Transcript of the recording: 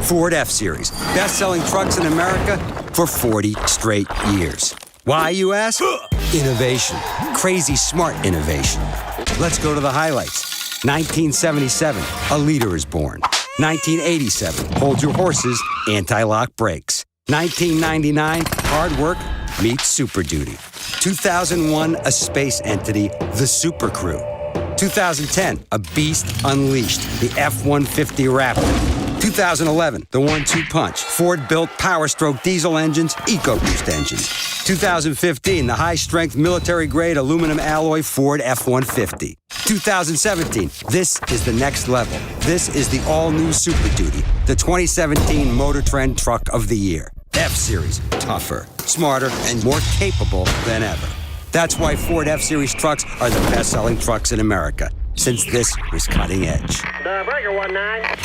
Ford F-Series, best-selling trucks in America for 40 straight years. Why, you ask? Innovation. Crazy smart innovation. Let's go to the highlights. 1977, a leader is born. 1987, hold your horses, anti-lock brakes. 1999, hard work meets Super Duty. 2001, a space entity, the Super Crew. 2010, a beast unleashed, the F-150 Raptor. 2011, the 1-2 punch, Ford-built Power-Stroke diesel engines, EcoBoost engines. 2015, the high-strength military-grade aluminum alloy Ford F-150. 2017, this is the next level. This is the all-new Super Duty, the 2017 Motor Trend Truck of the Year. F-Series, tougher, smarter, and more capable than ever. That's why Ford F-Series trucks are the best-selling trucks in America, since this was cutting edge. The Breaker 19.